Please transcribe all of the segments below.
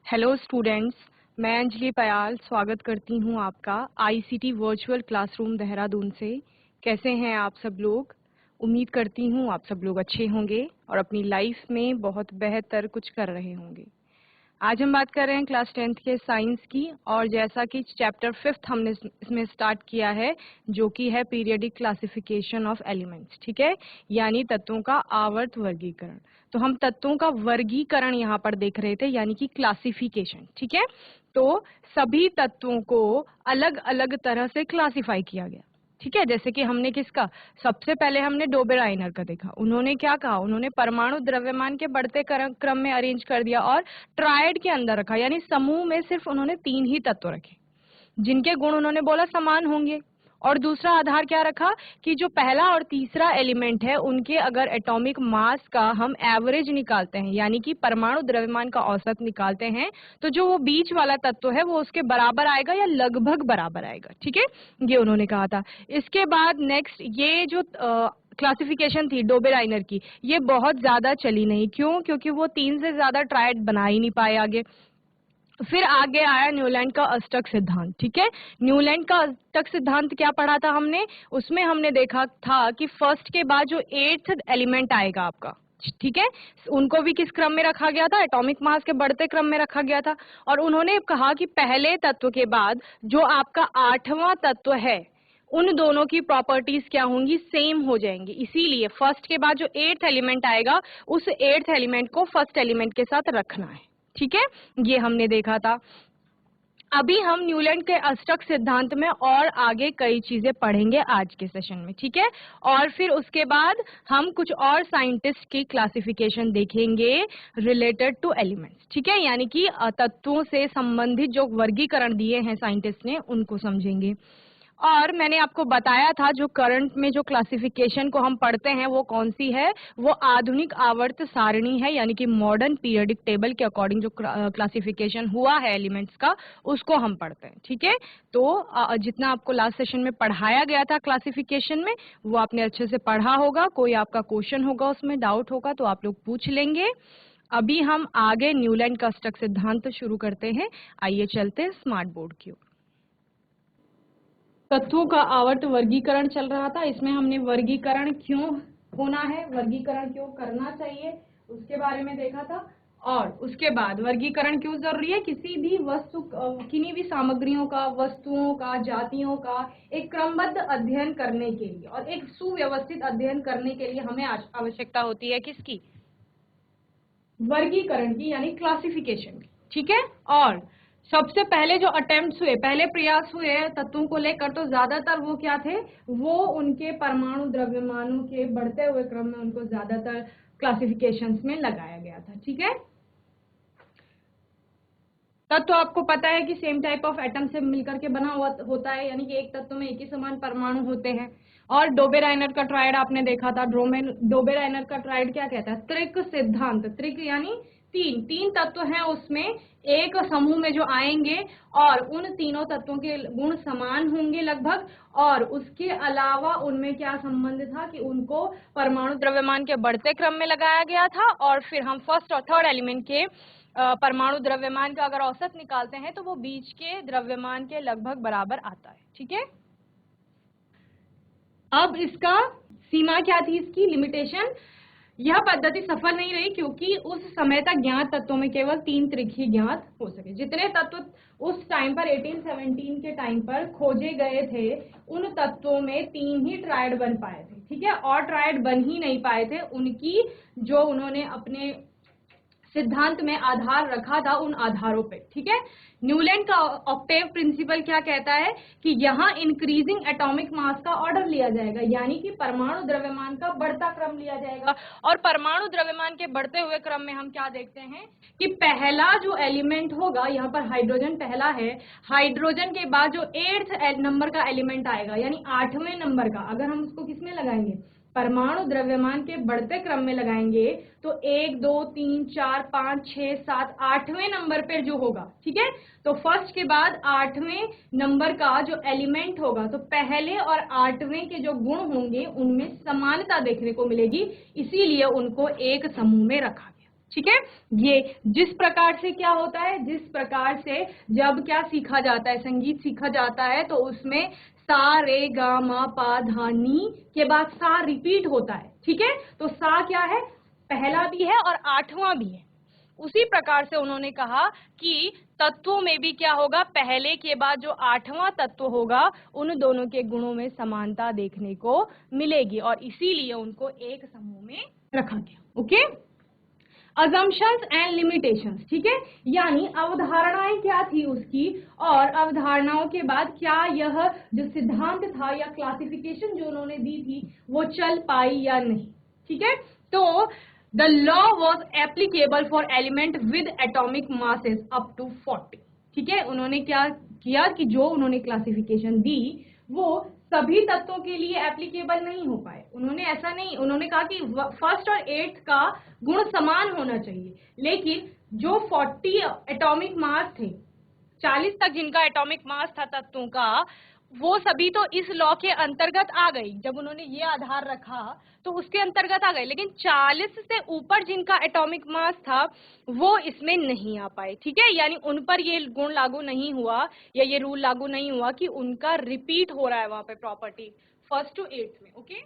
Hello students, मैं अंजलि पयाल स्वागत करती हूं आपका आईसीटी वर्चुअल क्लासरूम देहरादून से। कैसे हैं आप सब लोग? उम्मीद करती हूं आप सब लोग अच्छे होंगे और अपनी लाइफ में बहुत बेहतर कुछ कर रहे होंगे। आज हम बात कर रहे हैं क्लास 10th के साइंस की, और जैसा कि चैप्टर 5th हमने इसमें स्टार्ट किया है, जो कि है पीरियडिक क्लासिफिकेशन ऑफ एलिमेंट्स। ठीक है, यानी तत्वों का आवर्त वर्गीकरण। तो हम तत्वों का वर्गीकरण यहाँ पर देख रहे थे, यानी कि क्लासिफिकेशन। ठीक है, तो सभी तत्वों को अलग अलग तरह से क्लासिफाई किया गया। ठीक है, जैसे कि हमने किसका, सबसे पहले हमने डोबेराइनर का देखा। उन्होंने क्या कहा, उन्होंने परमाणु द्रव्यमान के बढ़ते क्रम में अरेंज कर दिया और ट्रायड के अंदर रखा, यानी समूह में सिर्फ उन्होंने 3 ही तत्व रखे जिनके गुण उन्होंने बोला समान होंगे। और दूसरा आधार क्या रखा कि जो पहला और तीसरा एलिमेंट है उनके अगर एटॉमिक मास का हम एवरेज निकालते हैं, यानी कि परमाणु द्रव्यमान का औसत निकालते हैं, तो जो वो बीच वाला तत्व है वो उसके बराबर आएगा या लगभग बराबर आएगा। ठीक है, ये उन्होंने कहा था। इसके बाद नेक्स्ट ये जो क्लासिफिकेशन थी डोबेराइनर की, ये बहुत ज्यादा चली नहीं। क्यों? क्योंकि वो 3 से ज्यादा ट्रायड बना ही नहीं पाए आगे। फिर आगे आया न्यूलैंड का अष्टक सिद्धांत। ठीक है, न्यूलैंड का अष्टक सिद्धांत क्या पढ़ा था हमने? उसमें हमने देखा था कि फर्स्ट के बाद जो 8th एलिमेंट आएगा आपका, ठीक है, उनको भी किस क्रम में रखा गया था? एटॉमिक मास के बढ़ते क्रम में रखा गया था। और उन्होंने कहा कि पहले तत्व के बाद जो आपका 8वां तत्व है, उन दोनों की प्रॉपर्टीज क्या होंगी? सेम हो जाएंगी। इसीलिए फर्स्ट के बाद जो 8th एलिमेंट आएगा, उस 8th एलिमेंट को फर्स्ट एलिमेंट के साथ रखना है। ठीक है, ये हमने देखा था। अभी हम न्यूलैंड के अष्टक सिद्धांत में और आगे कई चीजें पढ़ेंगे आज के सेशन में। ठीक है, और फिर उसके बाद हम कुछ और साइंटिस्ट की क्लासिफिकेशन देखेंगे रिलेटेड टू एलिमेंट्स। ठीक है, यानी कि तत्वों से संबंधित जो वर्गीकरण दिए हैं साइंटिस्ट ने, उनको समझेंगे। और मैंने आपको बताया था जो करंट में जो क्लासिफिकेशन को हम पढ़ते हैं वो कौन सी है? वो आधुनिक आवर्त सारणी है, यानी कि मॉडर्न पीरियडिक टेबल के अकॉर्डिंग जो क्लासिफिकेशन हुआ है एलिमेंट्स का, उसको हम पढ़ते हैं। ठीक है, तो जितना आपको लास्ट सेशन में पढ़ाया गया था क्लासिफिकेशन में, वो आपने अच्छे से पढ़ा होगा। कोई आपका क्वेश्चन होगा, उसमें डाउट होगा तो आप लोग पूछ लेंगे। अभी हम आगे न्यूलैंड का अष्टक सिद्धांत शुरू करते हैं। आइए चलते हैं स्मार्ट बोर्ड की ओर। तत्वों का आवर्त वर्गीकरण चल रहा था। इसमें हमने वर्गीकरण क्यों होना है, वर्गीकरण क्यों करना चाहिए, उसके बारे में देखा था। और उसके बाद वर्गीकरण क्यों जरूरी है? किसी भी वस्तु, किन्हीं भी सामग्रियों का, वस्तुओं का, जातियों का एक क्रमबद्ध अध्ययन करने के लिए और एक सुव्यवस्थित अध्ययन करने के लिए हमें आवश्यकता होती है किसकी? वर्गीकरण की, यानी क्लासिफिकेशन की। ठीक है, और सबसे पहले जो अटेम्प्ट्स हुए, पहले प्रयास हुए तत्वों को लेकर, तो ज्यादातर वो क्या थे? वो उनके परमाणु द्रव्यमानों के बढ़ते हुए क्रम में उनको ज्यादातर क्लासिफिकेशंस में लगाया गया था। ठीक है, तत्व आपको पता है कि सेम टाइप ऑफ एटम से मिलकर के बना हुआ होता है, यानी कि एक तत्व में एक ही समान परमाणु होते हैं। और डोबेराइनर का ट्रायड आपने देखा था। डोबेराइनर का ट्रायड क्या कहता है? त्रिक सिद्धांत। त्रिक यानी तीन तत्व हैं, उसमें एक समूह में जो आएंगे और उन तीनों तत्वों के गुण समान होंगे लगभग, और उसके अलावा उनमें क्या संबंध था कि उनको परमाणु द्रव्यमान के बढ़ते क्रम में लगाया गया था। और फिर हम फर्स्ट और थर्ड एलिमेंट के परमाणु द्रव्यमान का अगर औसत निकालते हैं तो वो बीच के द्रव्यमान के लगभग बराबर आता है। ठीक है, अब इसका सीमा क्या थी, इसकी लिमिटेशन? यह पद्धति सफल नहीं रही क्योंकि उस समय तक ज्ञात तत्वों में केवल 3 त्रिक ही ज्ञात हो सके। जितने तत्व उस टाइम पर 1817 के टाइम पर खोजे गए थे, उन तत्वों में 3 ही ट्रायड बन पाए थे। ठीक है, और ट्रायड बन ही नहीं पाए थे। उनकी जो उन्होंने अपने सिद्धांत में आधार रखा था, उन आधारों पे। ठीक है, न्यूलैंड का ऑक्टेव प्रिंसिपल क्या कहता है कि यहाँ इंक्रीजिंग एटॉमिक मास का ऑर्डर लिया जाएगा, यानी कि परमाणु द्रव्यमान का बढ़ता क्रम लिया जाएगा। और परमाणु द्रव्यमान के बढ़ते हुए क्रम में हम क्या देखते हैं कि पहला जो एलिमेंट होगा, यहाँ पर हाइड्रोजन पहला है, हाइड्रोजन के बाद जो 8th नंबर का एलिमेंट आएगा, यानी 8वें नंबर का, अगर हम उसको किसमें लगाएंगे? परमाणु द्रव्यमान के बढ़ते क्रम में लगाएंगे, तो 1 2 3 4 5 6 7 8वें नंबर पर जो होगा। ठीक है, तो फर्स्ट के बाद 8वें नंबर का जो एलिमेंट होगा, तो पहले और 8वें के जो गुण होंगे उनमें समानता देखने को मिलेगी, इसीलिए उनको एक समूह में रखा गया। ठीक है। ये जिस प्रकार से क्या होता है, जिस प्रकार से जब क्या सीखा जाता है, संगीत सीखा जाता है, तो उसमें सा रे गा मा पा धा नी के बाद सा रिपीट होता है। ठीक है, तो सा क्या है, पहला भी है और आठवां भी है। उसी प्रकार से उन्होंने कहा कि तत्वों में भी क्या होगा, पहले के बाद जो आठवां तत्व होगा उन दोनों के गुणों में समानता देखने को मिलेगी और इसीलिए उनको एक समूह में रखा गया। Okay, assumptions and limitations. ठीक है, यानी अवधारणाएं क्या थी उसकी, और अवधारणाओं के बाद क्या यह जो सिद्धांत था या क्लासिफिकेशन जो उन्होंने दी थी वो चल पाई या नहीं। ठीक है, तो the law was applicable for element with atomic masses up to 40। ठीक है, उन्होंने क्या किया कि जो उन्होंने क्लासिफिकेशन दी वो सभी तत्वों के लिए एप्लीकेबल नहीं हो पाए। उन्होंने ऐसा नहीं, उन्होंने कहा कि फर्स्ट और एट्थ का गुण समान होना चाहिए, लेकिन जो 40 एटॉमिक मास थे, 40 तक जिनका एटॉमिक मास था तत्वों का, वो सभी तो इस लॉ के अंतर्गत आ गई। जब उन्होंने ये आधार रखा तो उसके अंतर्गत आ गए, लेकिन 40 से ऊपर जिनका एटॉमिक मास था वो इसमें नहीं आ पाए। ठीक है, यानी उन पर ये गुण लागू नहीं हुआ या ये रूल लागू नहीं हुआ कि उनका रिपीट हो रहा है वहां पे प्रॉपर्टी फर्स्ट टू एट्थ में। Okay,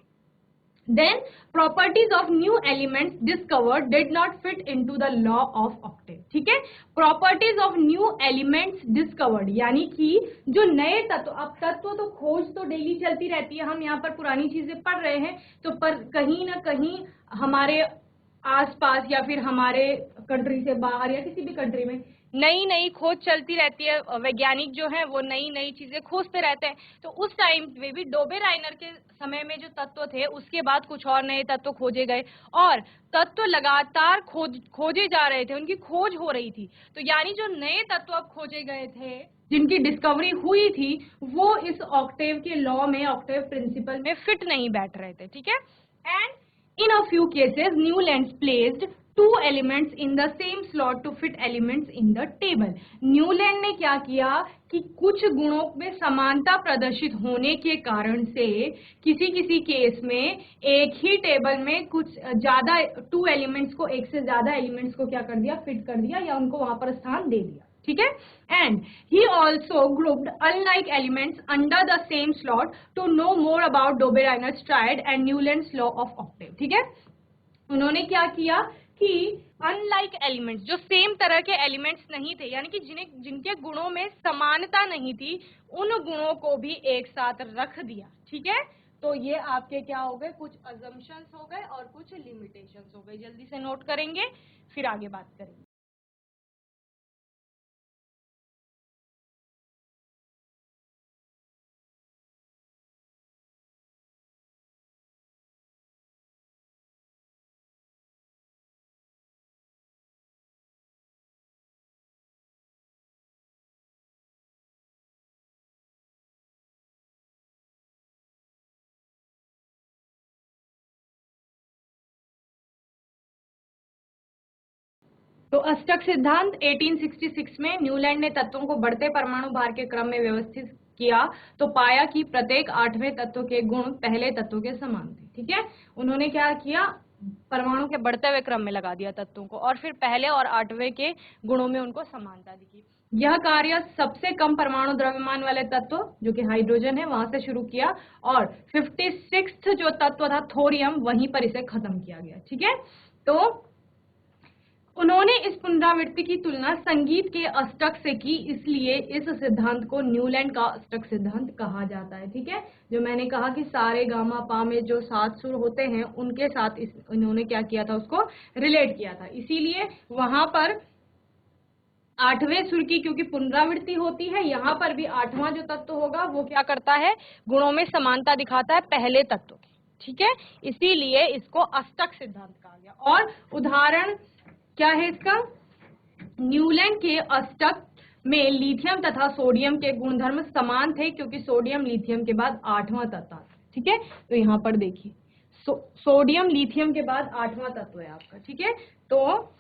then properties of new elements discovered did not fit into the law of octave। ठीक है, properties of new elements discovered यानी कि जो नए तत्व, अब तत्व तो खोज तो डेली चलती रहती है, हम यहाँ पर पुरानी चीजें पढ़ रहे हैं, तो पर कहीं ना कहीं हमारे आसपास या फिर हमारे कंट्री से बाहर या किसी भी कंट्री में नई नई खोज चलती रहती है, वैज्ञानिक जो है वो नई नई चीजें खोजते रहते हैं। तो उस टाइम में भी डोबे राइनर के समय में जो तत्व थे उसके बाद कुछ और नए तत्व खोजे गए और तत्व लगातार खोजे जा रहे थे, उनकी खोज हो रही थी। तो यानी जो नए तत्व अब खोजे गए थे, जिनकी डिस्कवरी हुई थी, वो इस ऑक्टेव के लॉ में, ऑक्टेव प्रिंसिपल में फिट नहीं बैठ रहे थे। ठीक है, and in a few cases Newlands placed two elements in the same slot to fit elements in the table। Newland ने क्या किया कि कुछ गुणों में समानता प्रदर्शित होने के कारण से किसी किसी केस में एक ही टेबल में कुछ ज्यादा टू एलिमेंट्स को, एक से ज्यादा एलिमेंट्स को क्या कर दिया, फिट कर दिया या उनको वहां पर स्थान दे दिया। ठीक है, and he also grouped unlike elements under the same slot to know more about Dobereiner's triad and Newlands law of octave. ठीक है, उन्होंने क्या किया कि अनलाइक एलिमेंट्स, जो सेम तरह के एलिमेंट्स नहीं थे, यानी कि जिनके गुणों में समानता नहीं थी, उन गुणों को भी एक साथ रख दिया। ठीक है, तो ये आपके क्या हो गए, कुछ अजम्पशंस हो गए और कुछ लिमिटेशंस हो गए। जल्दी से नोट करेंगे फिर आगे बात करेंगे। तो अष्टक सिद्धांत 1866 में न्यूलैंड ने तत्वों को बढ़ते परमाणु भार के क्रम में व्यवस्थित किया, तो पाया कि प्रत्येक आठवें तत्व के गुण पहले तत्व के समान थे। ठीक है, उन्होंने क्या किया, परमाणु के बढ़ते हुए क्रम में लगा दिया तत्वों को और फिर पहले और आठवें के गुणों में उनको समानता दिखी। यह कार्य सबसे कम परमाणु द्रव्यमान वाले तत्व जो कि हाइड्रोजन है वहां से शुरू किया और 56th जो तत्व था थोरियम, वहीं पर इसे खत्म किया गया। ठीक है, तो उन्होंने इस पुनरावृत्ति की तुलना संगीत के अष्टक से की, इसलिए इस सिद्धांत को न्यूलैंड का अष्टक सिद्धांत कहा जाता है। ठीक है, जो मैंने कहा कि सारे गामा पा में जो 7 सुर होते हैं उनके साथ इन्होंने क्या किया था, उसको रिलेट किया था, इसीलिए वहां पर आठवें सुर की क्योंकि पुनरावृत्ति होती है, यहाँ पर भी आठवां जो तत्व होगा वो क्या करता है, गुणों में समानता दिखाता है पहले तत्व की। ठीक है, इसीलिए इसको अष्टक सिद्धांत कहा गया। और उदाहरण क्या है इसका, न्यूलैंड के अष्टक में लिथियम तथा सोडियम के गुणधर्म समान थे क्योंकि सोडियम लिथियम के बाद आठवां तत्व है। ठीक है, तो यहाँ पर देखिए सोडियम लिथियम के बाद आठवां तत्व है आपका। ठीक है, तो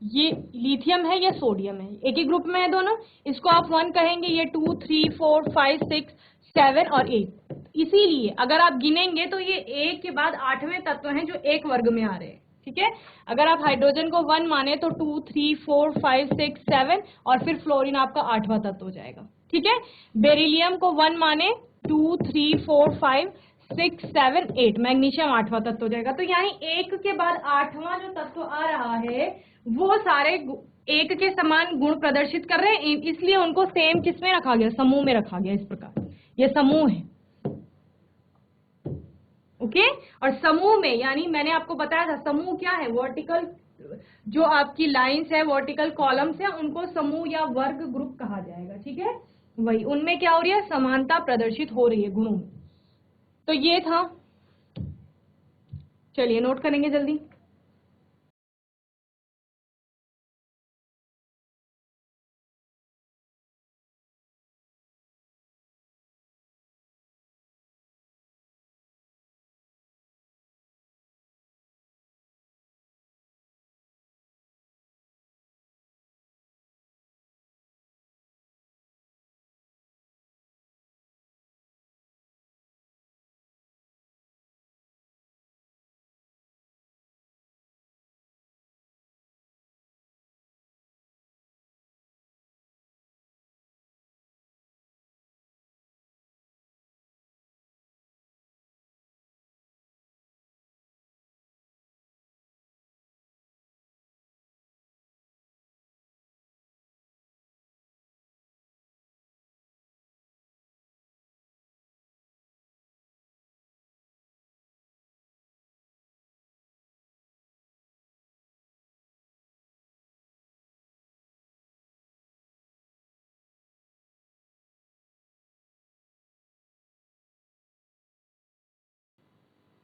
ये लिथियम है, ये सोडियम है, एक ही ग्रुप में है दोनों, इसको आप 1 कहेंगे, ये 2 3 4 5 6 7 और 8। इसीलिए अगर आप गिनेंगे तो ये एक के बाद 8वें तत्व हैं जो एक वर्ग में आ रहे हैं, ठीक है। अगर आप हाइड्रोजन को 1 माने तो 2 3 4 5 6 7 और फिर फ्लोरीन आपका 8वां तत्व हो जाएगा, ठीक है। बेरिलियम को 1 माने 2 3 4 5 6 7 8, मैग्नीशियम 8वां तत्व हो जाएगा। तो यानी एक के बाद 8वां जो तत्व आ रहा है वो सारे एक के समान गुण प्रदर्शित कर रहे हैं, इसलिए उनको सेम किसमें रखा गया, समूह में रखा गया। इस प्रकार ये समूह है, ओके। और समूह में यानी मैंने आपको बताया था समूह क्या है, वर्टिकल जो आपकी लाइंस है, वर्टिकल कॉलम्स है, उनको समूह या वर्ग ग्रुप कहा जाएगा, ठीक है। वही उनमें क्या हो रही है, समानता प्रदर्शित हो रही है गुणों में। तो ये था, चलिए नोट करेंगे जल्दी।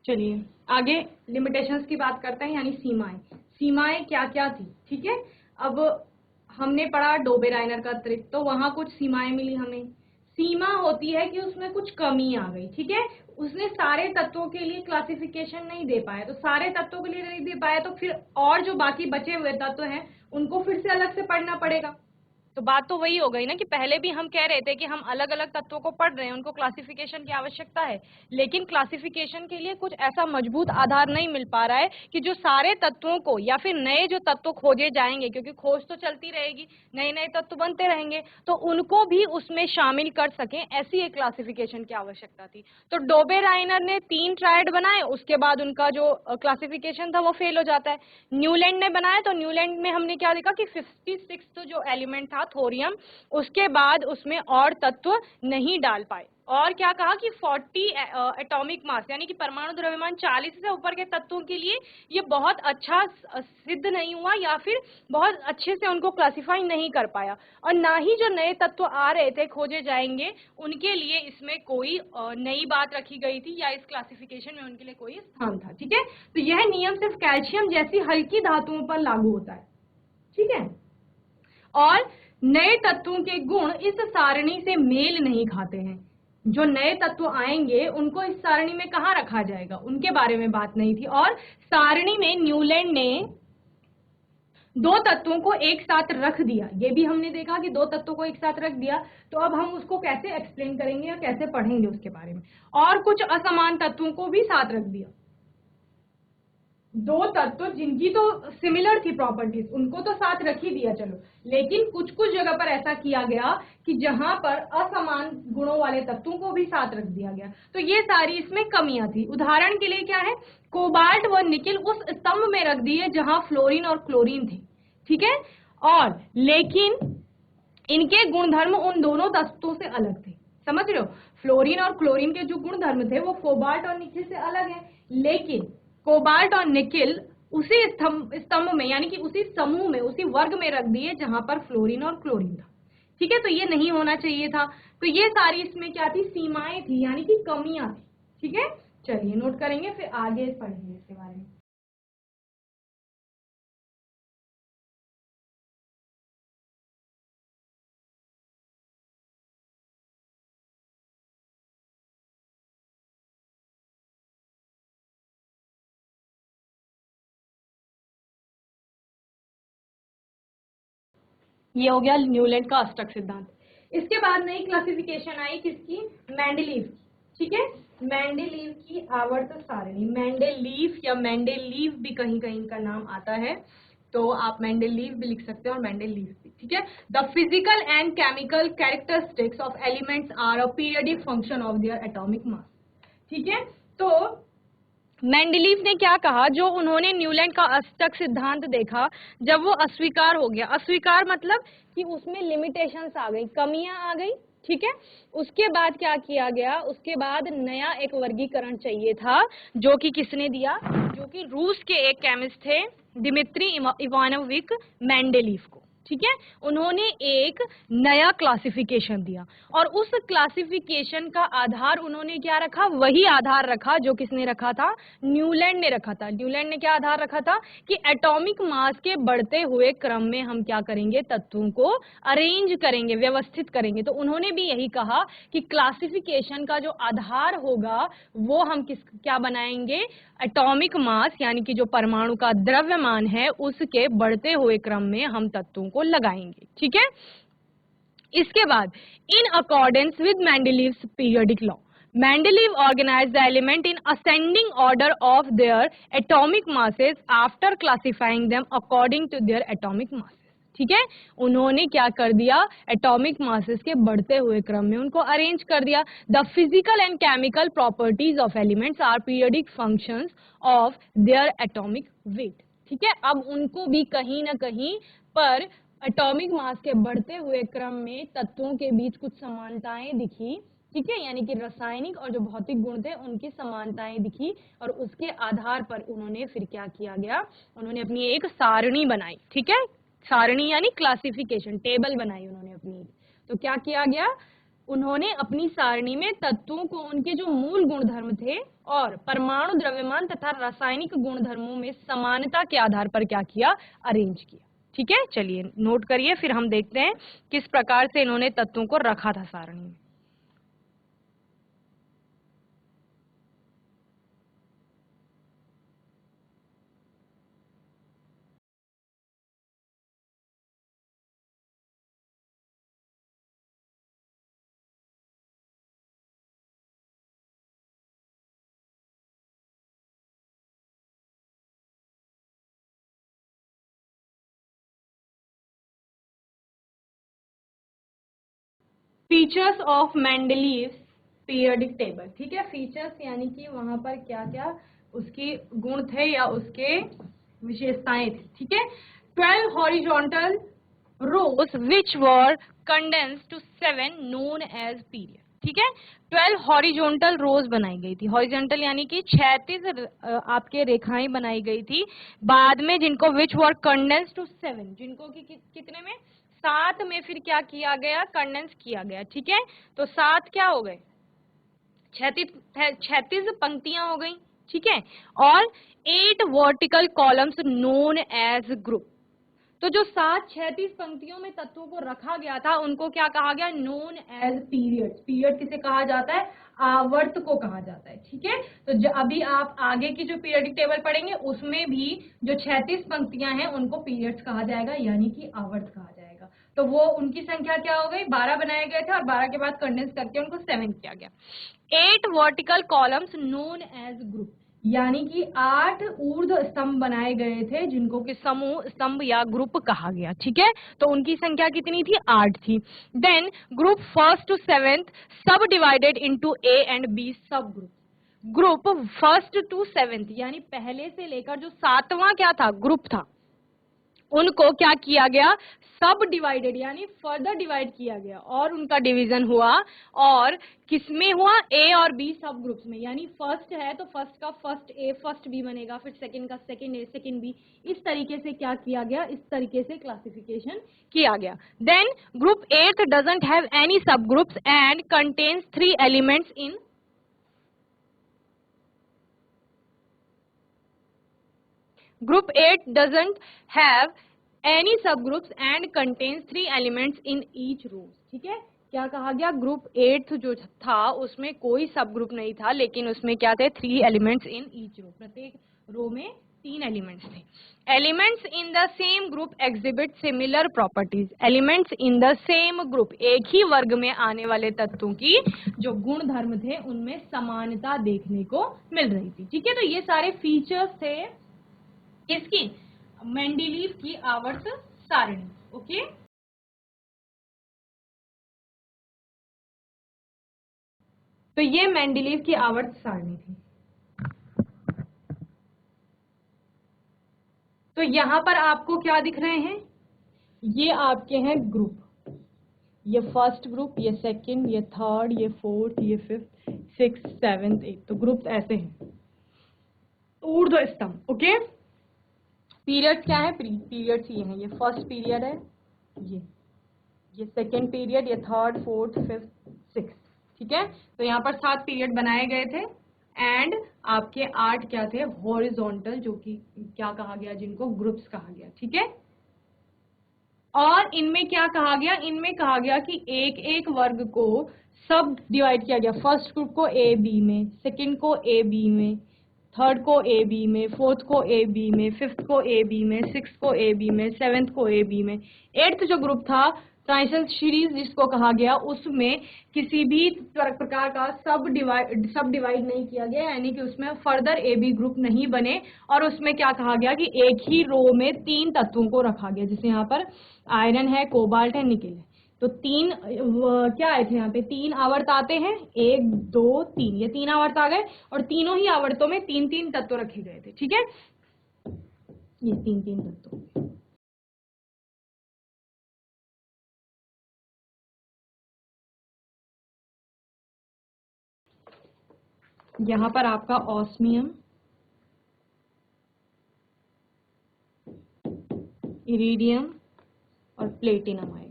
चलिए आगे लिमिटेशंस की बात करते हैं, यानी सीमाएं। सीमाएं क्या क्या थी, ठीक है। अब हमने पढ़ा डोबेराइनर का त्रिक, तो वहां कुछ सीमाएं मिली हमें। सीमा होती है कि उसमें कुछ कमी आ गई, ठीक है। उसने सारे तत्वों के लिए क्लासिफिकेशन नहीं दे पाया, तो सारे तत्वों के लिए नहीं दे पाया तो फिर और जो बाकी बचे हुए तत्व हैं उनको फिर से अलग से पढ़ना पड़ेगा। तो बात तो वही हो गई ना कि पहले भी हम कह रहे थे कि हम अलग अलग तत्वों को पढ़ रहे हैं, उनको क्लासिफिकेशन की आवश्यकता है, लेकिन क्लासिफिकेशन के लिए कुछ ऐसा मजबूत आधार नहीं मिल पा रहा है कि जो सारे तत्वों को या फिर नए जो तत्व खोजे जाएंगे, क्योंकि खोज तो चलती रहेगी, नए नए तत्व बनते रहेंगे, तो उनको भी उसमें शामिल कर सकें, ऐसी एक क्लासिफिकेशन की आवश्यकता थी। तो डोबेराइनर ने 3 ट्रायड बनाए, उसके बाद उनका जो क्लासिफिकेशन था वो फेल हो जाता है। न्यूलैंड ने बनाया, तो न्यूलैंड में हमने क्या देखा कि 56 जो एलिमेंट था थोरियम, उसके बाद उसमें और तत्व नहीं डाल पाए। और क्या कहा कि 40 एटॉमिक मास यानी कि परमाणु द्रव्यमान 40 से ऊपर के तत्वों के लिए ये बहुत अच्छा सिद्ध नहीं हुआ, या फिर बहुत अच्छे से उनको क्लासिफाई नहीं कर पाया। और ना ही जो नए तत्व आ रहे थे खोजे जाएंगे उनके लिए इसमें कोई नई बात रखी गई थी, या इस क्लासिफिकेशन में उनके लिए कोई स्थान था, ठीक है। तो यह नियम सिर्फ कैल्शियम जैसी हल्की धातुओं पर लागू होता है, ठीक है। और नए तत्वों के गुण इस सारणी से मेल नहीं खाते हैं। जो नए तत्व आएंगे उनको इस सारणी में कहाँ रखा जाएगा, उनके बारे में बात नहीं थी। और सारणी में न्यूलैंड ने 2 तत्वों को एक साथ रख दिया, ये भी हमने देखा कि 2 तत्वों को एक साथ रख दिया। तो अब हम उसको कैसे एक्सप्लेन करेंगे या कैसे पढ़ेंगे उसके बारे में। और कुछ असमान तत्वों को भी साथ रख दिया। 2 तत्व जिनकी तो सिमिलर थी प्रॉपर्टीज, उनको तो साथ रख ही दिया चलो, लेकिन कुछ कुछ जगह पर ऐसा किया गया कि जहां पर असमान गुणों वाले तत्वों को भी साथ रख दिया गया। तो ये सारी इसमें कमियां थी। उदाहरण के लिए क्या है, कोबाल्ट व निकिल उस स्तंभ में रख दिए जहां फ्लोरीन और क्लोरीन थे, ठीक है। और लेकिन इनके गुणधर्म उन दोनों तत्वों से अलग थे, समझ रहे हो। फ्लोरीन और क्लोरीन के जो गुणधर्म थे वो कोबाल्ट और निकिल से अलग है, लेकिन कोबाल्ट और निकिल उसी स्तंभ में यानी कि उसी समूह में, उसी वर्ग में रख दिए जहां पर फ्लोरीन और क्लोरीन था, ठीक है। तो ये नहीं होना चाहिए था। तो ये सारी इसमें क्या थी, सीमाएं थी, यानी कि कमियां थी, ठीक है। चलिए नोट करेंगे, फिर आगे पढ़ेंगे इसके बारे में। ये हो गया न्यूलैंड का अष्टक सिद्धांत। इसके बाद नई क्लासिफिकेशन आई किसकी, मेंडलीव की, ठीक है, मेंडेलीव की आवर्त सारणी, मेंडेलीव या मेंडेलीव भी कहीं कहीं का नाम आता है, तो आप मेंडेलीव भी लिख सकते हैं और मेंडेलीव भी, ठीक है। The physical and chemical characteristics of elements are a periodic function of their atomic mass, ठीक है। तो मेंडेलीव ने क्या कहा, जो उन्होंने न्यूलैंड का अष्टक सिद्धांत देखा, जब वो अस्वीकार हो गया, अस्वीकार मतलब कि उसमें लिमिटेशंस आ गई, कमियां आ गई, ठीक है। उसके बाद क्या किया गया, उसके बाद नया एक वर्गीकरण चाहिए था, जो कि किसने दिया, जो कि रूस के एक केमिस्ट थे दिमित्री इवानोविक मेंडेलीव को, ठीक है। उन्होंने एक नया क्लासिफिकेशन दिया और उस क्लासिफिकेशन का आधार उन्होंने क्या रखा, वही आधार रखा जो किसने रखा था, न्यूलैंड ने रखा था। न्यूलैंड ने क्या आधार रखा था कि एटॉमिक मास के बढ़ते हुए क्रम में हम क्या करेंगे, तत्वों को अरेंज करेंगे, व्यवस्थित करेंगे। तो उन्होंने भी यही कहा कि क्लासिफिकेशन का जो आधार होगा वो हम क्या बनाएंगे, एटॉमिक मास यानी कि जो परमाणु का द्रव्यमान है उसके बढ़ते हुए क्रम में हम तत्वों को लगाएंगे, ठीक है। इसके बाद in accordance with Mendeleev's periodic law, Mendeleev organized the element in ascending order of their atomic masses after classifying them according to their atomic masses, ठीक है। उन्होंने क्या कर दिया, एटॉमिक मासेस के बढ़ते हुए क्रम में उनको अरेंज कर दिया। The physical and chemical properties of elements are periodic functions of their atomic weight, ठीक है। अब उनको भी कहीं ना कहीं पर एटॉमिक मास के बढ़ते हुए क्रम में तत्वों के बीच कुछ समानताएं दिखी, ठीक है, यानी कि रासायनिक और जो भौतिक गुण थे उनकी समानताएं दिखी, और उसके आधार पर उन्होंने फिर क्या किया गया, उन्होंने अपनी एक सारणी बनाई, ठीक है। सारणी यानी क्लासिफिकेशन, टेबल बनाई उन्होंने अपनी। तो क्या किया गया, उन्होंने अपनी सारणी में तत्वों को उनके जो मूल गुणधर्म थे और परमाणु द्रव्यमान तथा रासायनिक गुणधर्मों में समानता के आधार पर क्या किया, अरेंज किया, ठीक है। चलिए नोट करिए, फिर हम देखते हैं किस प्रकार से इन्होंने तत्वों को रखा था सारणी में। फीचर्स ऑफ मेंडेलीव्स पीरियोडिक टेबल, ठीक है। फीचर्स यानी कि वहां पर क्या क्या उसके गुण थे या उसके विशेषताएं थी, ठीक है। 12 horizontal rows which were condensed to 7 known as period, ठीक है। 12 हॉरिजॉन्टल रोज बनाई गई थी, हॉरिजॉन्टल यानी कि 36 आपके रेखाएं बनाई गई थी बाद में, जिनको विच वर कंडेंस्ड टू 7, जिनको कि कितने में, 7 में फिर क्या किया गया, कंडेंस किया गया, ठीक है। तो 7 क्या हो गए, 36 पंक्तियां हो गई, ठीक है। और 8 vertical columns known age group. तो जो 36 पंक्तियों में तत्वों को रखा गया था उनको क्या कहा गया, नोन एज पीरियड। पीरियड किसे कहा जाता है, आवर्त को कहा जाता है, ठीक है। तो अभी आप आगे की जो पीरियडिक टेबल पढ़ेंगे उसमें भी जो 36 पंक्तियां हैं उनको पीरियड्स कहा जाएगा, यानी कि आवर्त कहा जाएगा। तो वो उनकी संख्या क्या हो गई, 12 बनाए गए थे और 12 के बाद कंडेंस करके उनको 7 किया गया। 8 vertical columns known age group, यानी कि 8 ऊर्ध्व स्तंभ बनाए गए थे जिनको कि समूह स्तंभ या ग्रुप कहा गया, ठीक है। तो उनकी संख्या कितनी थी, 8 थी। Then group first to 7th subdivided into A and B subgroup. Group first to 7th यानी पहले से लेकर जो 7वां क्या था, ग्रुप था, उनको क्या किया गया, सब डिवाइडेड यानी फर्दर डिवाइड किया गया और उनका डिवीजन हुआ, और किसमें हुआ, ए और बी सब ग्रुप्स में। यानी फर्स्ट है तो फर्स्ट का फर्स्ट ए फर्स्ट बी बनेगा, फिर सेकंड का सेकंड ए सेकंड बी, इस तरीके से क्या किया गया, इस तरीके से क्लासिफिकेशन किया गया। Then group 8 doesn't have any subgroups and contains 3 elements in, Group 8 doesn't have any subgroups and contains 3 elements in each row, ठीक है। क्या कहा गया, ग्रुप 8 जो था उसमें कोई सब ग्रुप नहीं था, लेकिन उसमें क्या थे, 3 एलिमेंट्स इन ईच रो, प्रत्येक रो में 3 एलिमेंट्स थे। Elements in the same group exhibit similar properties. Elements in the same group, एक ही वर्ग में आने वाले तत्वों की जो गुण धर्म थे उनमें समानता देखने को मिल रही थी। ठीक है, तो ये सारे फीचर्स थे इसकी मेंडलीव की आवर्त सारणी। ओके, तो ये मेंडलीव की आवर्त सारणी थी। तो यहां पर आपको क्या दिख रहे हैं, ये आपके हैं ग्रुप, ये फर्स्ट ग्रुप, ये सेकंड, ये थर्ड, ये फोर्थ, ये फिफ्थ, सिक्स, सेवेंथ, एट। तो ग्रुप ऐसे हैं, ऊर्ध्व स्तंभ। ओके, पीरियड्स क्या है, पीरियड्स ये हैं, ये फर्स्ट पीरियड है, ये सेकंड पीरियड, ये थर्ड, फोर्थ, फिफ्थ, सिक्स। ठीक है, तो यहाँ पर 7 पीरियड बनाए गए थे एंड आपके 8 क्या थे, हॉरिजॉन्टल, जो कि क्या कहा गया, जिनको ग्रुप्स कहा गया। ठीक है, और इनमें क्या कहा गया, इनमें कहा गया कि एक एक वर्ग को सब डिवाइड किया गया। फर्स्ट ग्रुप को ए बी में, सेकंड को ए बी में, थर्ड को ए बी में, फोर्थ को ए बी में, फिफ्थ को ए बी में, सिक्स को ए बी में, सेवेंथ को ए बी में, एट्थ जो ग्रुप था ट्रांजिशन सीरीज जिसको कहा गया, उसमें किसी भी प्रकार का सब डिवाइड नहीं किया गया, यानी कि उसमें फर्दर ए बी ग्रुप नहीं बने। और उसमें क्या कहा गया कि एक ही रो में 3 तत्वों को रखा गया, जैसे यहाँ पर आयरन है, कोबाल्ट है, निकेल है। तो 3 क्या आए थे यहाँ पे, 3 आवर्त आते हैं, 1 2 3, ये 3 आवर्त आ गए और तीनों ही आवर्तों में 3-3 तत्व रखे गए थे। ठीक है, ये 3-3 तत्व। यहां पर आपका ऑस्मियम, इरिडियम और प्लेटिनम आएगा।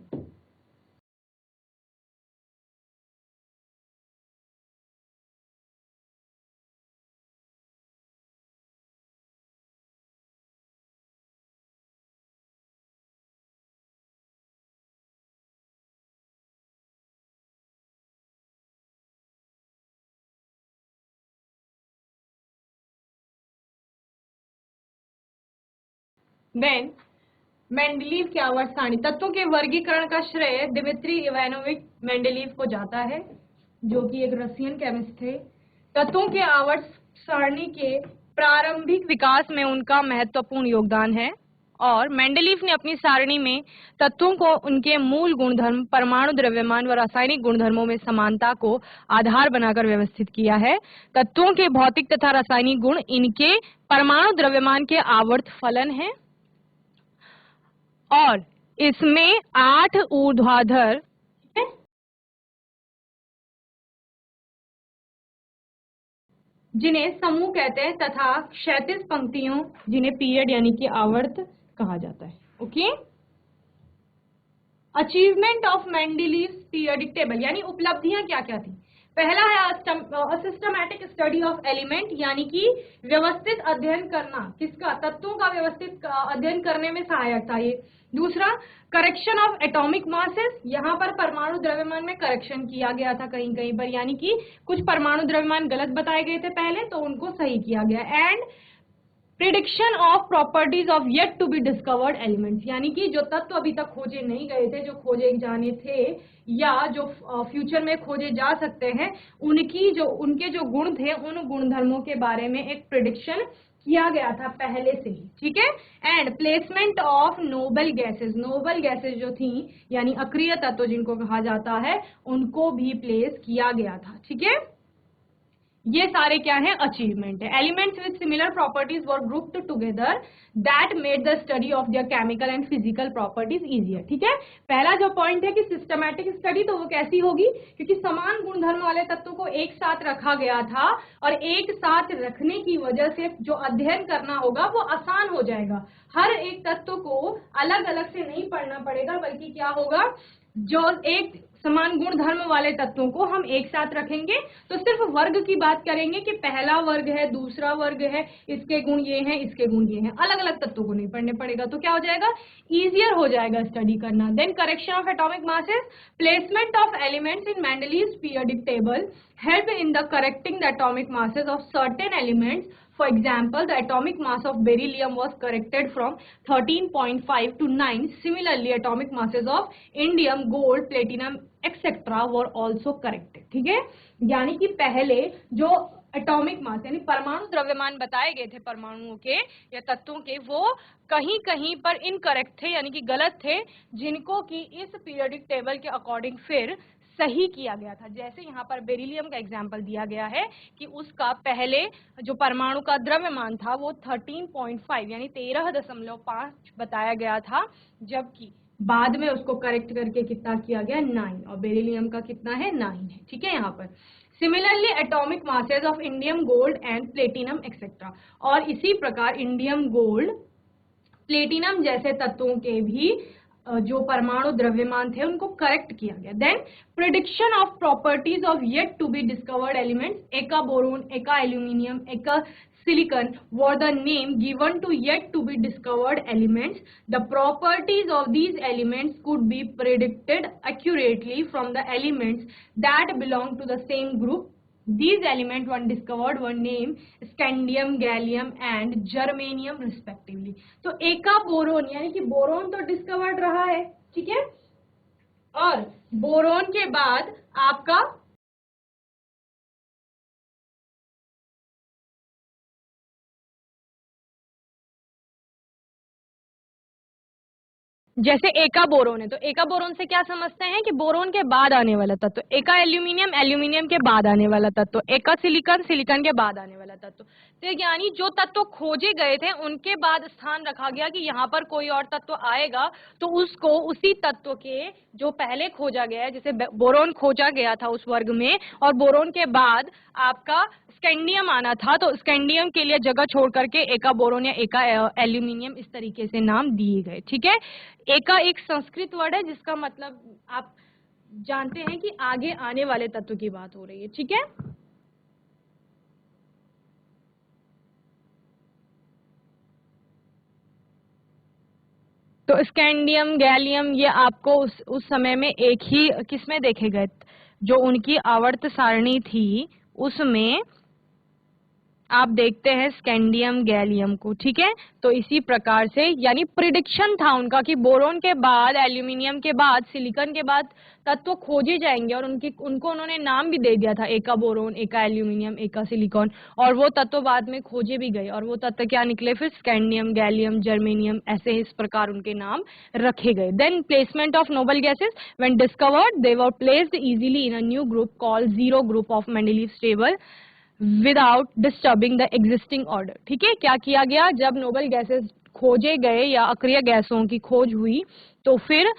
देन मेंडलीव की आवर्त सारणी, तत्वों के वर्गीकरण का श्रेय दिमित्री इवानोविच मेंडलीव को जाता है, जो कि एक रशियन केमिस्ट थे। तत्वों के आवर्त सारणी के प्रारंभिक विकास में उनका महत्वपूर्ण योगदान है और मेंडलीव ने अपनी सारणी में तत्वों को उनके मूल गुणधर्म, परमाणु द्रव्यमान व रासायनिक गुणधर्मों में समानता को आधार बनाकर व्यवस्थित किया है। तत्वों के भौतिक तथा रासायनिक गुण इनके परमाणु द्रव्यमान के आवर्त फलन है और इसमें 8 ऊर्ध्वाधर जिन्हें समूह कहते हैं तथा क्षैतिज पंक्तियों जिन्हें पीरियड यानी कि आवर्त कहा जाता है। Okay, achievement of Mendeleev periodic table, यानी उपलब्धियां क्या क्या थी। पहला है सिस्टमैटिक स्टडी ऑफ एलिमेंट, यानी कि व्यवस्थित अध्ययन करना, किसका, तत्वों का व्यवस्थित अध्ययन करने में सहायक था ये। दूसरा, करेक्शन ऑफ एटॉमिक मासेस, यहाँ पर परमाणु द्रव्यमान में करेक्शन किया गया था कहीं कहीं पर, यानी कि कुछ परमाणु द्रव्यमान गलत बताए गए थे पहले, तो उनको सही किया गया। And prediction of properties of yet to be discovered elements, यानी कि जो तत्व अभी तक खोजे नहीं गए थे, जो खोजे जाने थे या जो फ्यूचर में खोजे जा सकते हैं, उनके जो गुण थे, उन गुणधर्मों के बारे में एक प्रिडिक्शन किया गया था पहले से ही। ठीक है, and placement of noble gases, noble gases जो थी यानी अक्रिय तत्व जिनको कहा जाता है, उनको भी प्लेस किया गया था। ठीक है, ये सारे क्या है, अचीवमेंट है। Elements with similar properties were grouped together that made the study of their chemical and physical properties easier. ठीक है, पहला जो पॉइंट है कि सिस्टमैटिक स्टडी, तो वो कैसी होगी, क्योंकि समान गुणधर्म वाले तत्वों को एक साथ रखा गया था और एक साथ रखने की वजह से जो अध्ययन करना होगा वो आसान हो जाएगा। हर एक तत्व को अलग अलग से नहीं पढ़ना पड़ेगा, बल्कि क्या होगा, जो एक समान गुण धर्म वाले तत्वों को हम एक साथ रखेंगे तो सिर्फ वर्ग की बात करेंगे कि पहला वर्ग है, दूसरा वर्ग है, इसके गुण ये हैं, इसके गुण ये हैं, अलग अलग तत्वों को नहीं पढ़ने पड़ेगा। तो क्या हो जाएगा, इजियर हो जाएगा स्टडी करना। Then correction of atomic masses, placement of elements in Mendeleev's periodic table help in the correcting the atomic masses of certain elements For example, the atomic mass of beryllium was corrected from 13.5 to 9. Similarly, atomic masses of indium, gold, platinum, etc. were also corrected. ठीक है, यानी कि पहले जो atomic mass यानी परमाणु द्रव्यमान बताए गए थे परमाणुओं के या तत्वों के, वो कहीं कहीं पर इनकरेक्ट थे यानी कि गलत थे, जिनको कि इस पीरियोडिक टेबल के अकॉर्डिंग फिर सही किया गया था। जैसे यहाँ पर बेरिलियम का एग्जाम्पल दिया गया है कि उसका पहले जो परमाणु का द्रव्यमान था वो 13.5 यानी 13.5 बताया गया था, जबकि बाद में उसको करेक्ट करके कितना किया गया 9, और बेरिलियम का कितना है 9 है। ठीक है, यहाँ पर similarly atomic masses of indium, gold and platinum etcetera, और इसी प्रकार इंडियम, गोल्ड, प्लेटिनम जैसे तत्वों के भी जो परमाणु द्रव्यमान थे उनको करेक्ट किया गया। Then prediction of properties of yet to be discovered elements, eka boron, eka aluminium, eka silicon were the name given to yet to be discovered elements. The properties of these elements could be predicted accurately from the elements that belong to the same group. These elements when discovered were named scandium, gallium and germanium respectively. तो एका boron यानी कि boron तो discovered रहा है, ठीक है, और बोरोन के बाद आपका जैसे एका बोरोन है, तो एका बोरोन से क्या समझते हैं कि बोरोन के बाद आने वाला तत्व, एका एल्यूमिनियम, एल्यूमिनियम के बाद आने वाला तत्व, एका सिलिकॉन, सिलिकॉन के बाद आने वाला तत्व। तो यानी जो तत्व खोजे गए थे उनके बाद स्थान रखा गया कि यहाँ पर कोई और तत्व आएगा तो उसको उसी तत्व के जो पहले खोजा गया है, जैसे बोरोन खोजा गया था उस वर्ग में, और बोरोन के बाद आपका स्कैंडियम आना था, तो स्कैंडियम के लिए जगह छोड़ करके एका बोरोन या एका एल्यूमिनियम इस तरीके से नाम दिए गए। ठीक है, एका एक संस्कृत वर्ड है जिसका मतलब आप जानते हैं कि आगे आने वाले तत्व की बात हो रही है। ठीक है, तो स्कैंडियम, गैलियम ये आपको उस समय में एक ही किसमें देखे गए, जो उनकी आवर्त सारणी थी उसमें आप देखते हैं स्कैंडियम, गैलियम को। ठीक है, तो इसी प्रकार से यानी प्रिडिक्शन था उनका कि बोरोन के बाद, एल्यूमिनियम के बाद, सिलिकॉन के बाद तत्व खोजे जाएंगे, और उनको उन्होंने नाम भी दे दिया था, एका बोरोन, एका एल्यूमिनियम, एका सिलिकॉन, और वो तत्व बाद में खोजे भी गए, और वो तत्व क्या निकले फिर स्कैंडियम, गैलियम, जर्मेनियम, ऐसे इस प्रकार उनके नाम रखे गए। Then placement of noble gases when discovered they were placed easily in a new group called zero group of Mendeleev's table without disturbing the existing order. ठीक है, क्या किया गया, जब नोबल गैसेस खोजे गए या अक्रिय गैसों की खोज हुई तो फिर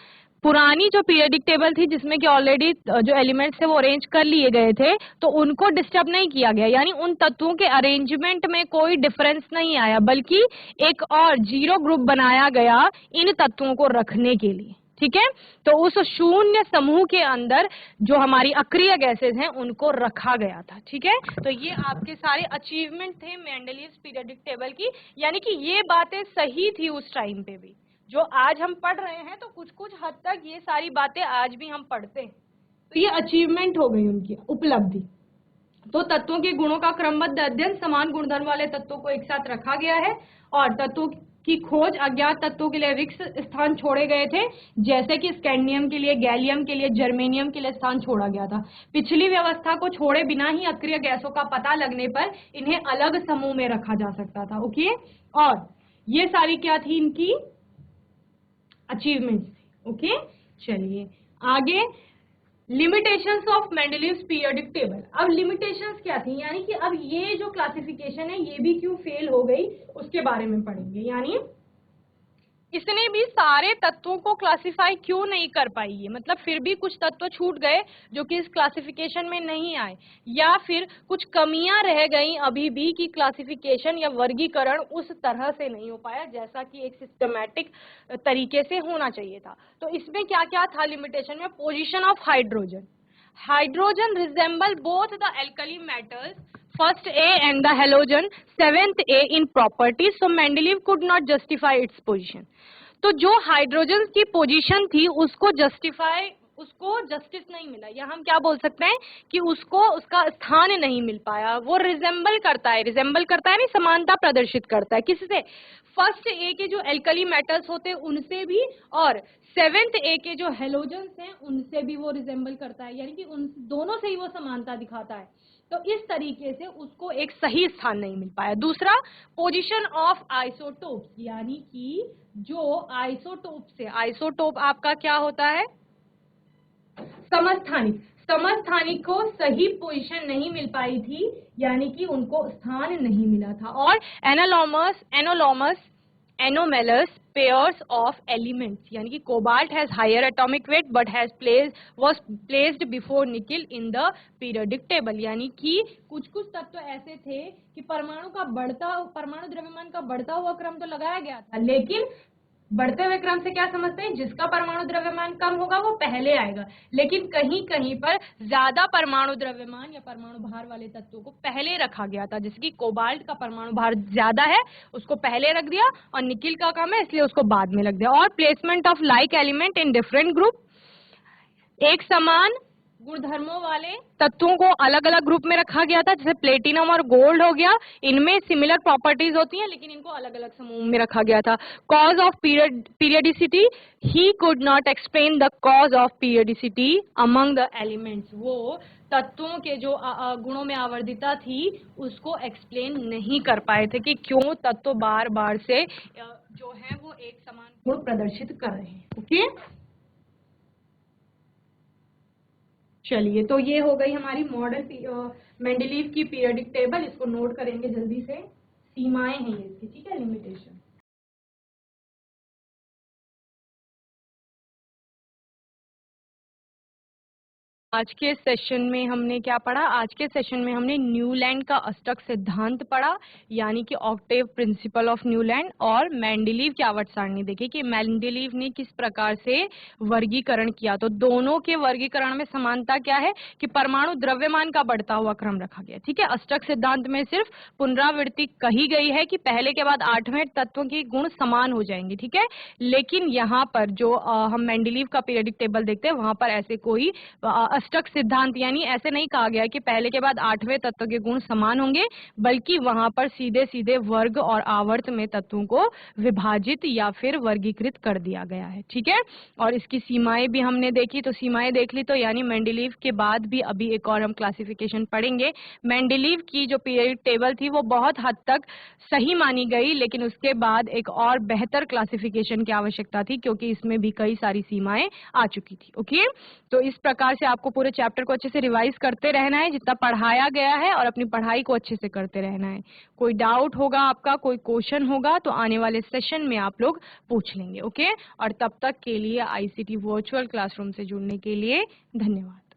पुरानी जो पीरियोडिक टेबल थी जिसमें कि ऑलरेडी जो एलिमेंट्स थे वो अरेंज कर लिए गए थे, तो उनको डिस्टर्ब नहीं किया गया, यानी उन तत्वों के अरेंजमेंट में कोई डिफरेंस नहीं आया, बल्कि एक और जीरो ग्रुप बनाया गया इन तत्वों को रखने के लिए। ठीक है, तो उस शून्य समूह के अंदर जो हमारी अक्रिय गैसेस हैं उनको रखा गया था। ठीक है, तो ये आपके सारे अचीवमेंट थे मेंडलीव्स पीरियोडिक टेबल की, यानी कि ये बातें सही थी उस टाइम पे भी, जो आज हम पढ़ रहे हैं तो कुछ कुछ हद तक ये सारी बातें आज भी हम पढ़ते हैं, तो ये अचीवमेंट हो गई उनकी उपलब्धि। तो तत्वों के गुणों का क्रमबद्ध अध्ययन, समान गुणधर्म वाले तत्वों को एक साथ रखा गया है, और तत्वों की खोज, अज्ञात तत्वों के लिए रिक्त स्थान छोड़े गए थे, जैसे कि स्कैंडियम के लिए, गैलियम के लिए, जर्मेनियम के लिए स्थान छोड़ा गया था। पिछली व्यवस्था को छोड़े बिना ही अक्रिय गैसों का पता लगने पर इन्हें अलग समूह में रखा जा सकता था। ओके, और ये सारी क्या थी इनकी अचीवमेंट्स थी। ओके, चलिए आगे, limitations of Mendeleev's periodic table. अब लिमिटेशंस क्या थी, यानी कि अब ये जो क्लासिफिकेशन है ये भी क्यों फेल हो गई उसके बारे में पढ़ेंगे, यानी इसने भी सारे तत्वों को क्लासिफाई क्यों नहीं कर पाई है, मतलब फिर भी कुछ तत्व छूट गए जो कि इस क्लासिफिकेशन में नहीं आए, या फिर कुछ कमियां रह गई अभी भी कि क्लासिफिकेशन या वर्गीकरण उस तरह से नहीं हो पाया जैसा कि एक सिस्टमैटिक तरीके से होना चाहिए था। तो इसमें क्या क्या था लिमिटेशन में, position of hydrogen, hydrogen resemble both the alkali metals first A and the halogen seventh A in properties, so Mendeleev could not justify its position। तो जो हाइड्रोजन की पोजीशन थी उसको जस्टिफाई उसको जस्टिस नहीं मिला, या हम क्या बोल सकते हैं कि उसको उसका स्थान नहीं मिल पाया। वो रिजेंबल करता है नहीं, समानता प्रदर्शित करता है किससे? फर्स्ट ए के जो एल्कली मेटल्स होते हैं उनसे भी, और सेवेंथ ए के जो हेलोजेंस हैं उनसे भी वो रिजेंबल करता है, यानी कि उन दोनों से ही वो समानता दिखाता है। तो इस तरीके से उसको एक सही स्थान नहीं मिल पाया। दूसरा, पोजीशन ऑफ आइसोटोप्स, यानी कि जो आइसोटोप से, आइसोटोप आपका क्या होता है? समस्थानिक। समस्थानिक को सही पोजीशन नहीं मिल पाई थी, यानी कि उनको स्थान नहीं मिला था। और एनोमेलस पेयर्स ऑफ एलिमेंट्स, यानी कि cobalt has higher atomic weight but was placed before nickel in the periodic table, यानी कि कुछ कुछ तत्व ऐसे थे कि परमाणु द्रव्यमान का बढ़ता हुआ क्रम तो लगाया गया था, लेकिन बढ़ते हुए क्रम से क्या समझते हैं? जिसका परमाणु द्रव्यमान कम होगा वो पहले आएगा, लेकिन कहीं कहीं पर ज्यादा परमाणु द्रव्यमान या परमाणु भार वाले तत्वों को पहले रखा गया था, जैसे कि कोबाल्ट का परमाणु भार ज्यादा है, उसको पहले रख दिया, और निकिल का कम है इसलिए उसको बाद में रख दिया। और placement of like element in different group, एक समान गुणधर्मों वाले तत्वों को अलग अलग ग्रुप में रखा गया था, जैसे प्लेटिनम और गोल्ड हो गया, इनमें सिमिलर प्रॉपर्टीज होती हैं लेकिन इनको अलग अलग समूह में रखा गया था। Cause of periodicity, he could not explain the cause of periodicity among the elements, वो तत्वों के जो गुणों में आवर्धिता थी उसको एक्सप्लेन नहीं कर पाए थे कि क्यों तत्व बार बार से जो है वो एक समान गुण प्रदर्शित कर रहे हैं। ओके, चलिए, तो ये हो गई हमारी मॉडल मेंडलीव की पीरियोडिक टेबल। इसको नोट करेंगे जल्दी से, सीमाएं हैं ये इसकी, ठीक है, लिमिटेशन। आज के सेशन में हमने क्या पढ़ा? आज के सेशन में हमने न्यूलैंड का अष्टक सिद्धांत पढ़ा, यानी कि ऑक्टेव प्रिंसिपल ऑफ न्यूलैंड, और मेंडलीव की आवर्त सारणी देखी कि मेंडलीव ने किस प्रकार से वर्गीकरण किया। तो दोनों के वर्गीकरण में समानता क्या है कि परमाणु द्रव्यमान का बढ़ता हुआ क्रम रखा गया, ठीक है। अष्टक सिद्धांत में सिर्फ पुनरावृत्ति कही गई है कि पहले के बाद 8वें तत्वों के गुण समान हो जाएंगे, ठीक है। लेकिन यहाँ पर जो हम मेंडलीव का पीरियोडिक टेबल देखते हैं वहां पर ऐसे कोई अष्टक सिद्धांत यानी ऐसे नहीं कहा गया कि पहले के बाद 8वें तत्व के गुण समान होंगे, बल्कि वहां पर सीधे सीधे वर्ग और आवर्त में तत्वों को विभाजित या फिर वर्गीकृत कर दिया गया है, ठीक है। और इसकी सीमाएं भी हमने देखी, तो सीमाएं देख ली, तो यानी मेंडलीव के बाद भी अभी एक और हम क्लासिफिकेशन पढ़ेंगे। मेंडलीव की जो पीरियोडिक टेबल थी वो बहुत हद तक सही मानी गई, लेकिन उसके बाद एक और बेहतर क्लासिफिकेशन की आवश्यकता थी क्योंकि इसमें भी कई सारी सीमाएं आ चुकी थी। ओके, तो इस प्रकार से आपको पूरे चैप्टर को अच्छे से रिवाइज करते रहना है जितना पढ़ाया गया है, और अपनी पढ़ाई को अच्छे से करते रहना है। कोई डाउट होगा आपका, कोई क्वेश्चन होगा तो आने वाले सेशन में आप लोग पूछ लेंगे। ओके, और तब तक के लिए आईसीटी वर्चुअल क्लासरूम से जुड़ने के लिए धन्यवाद।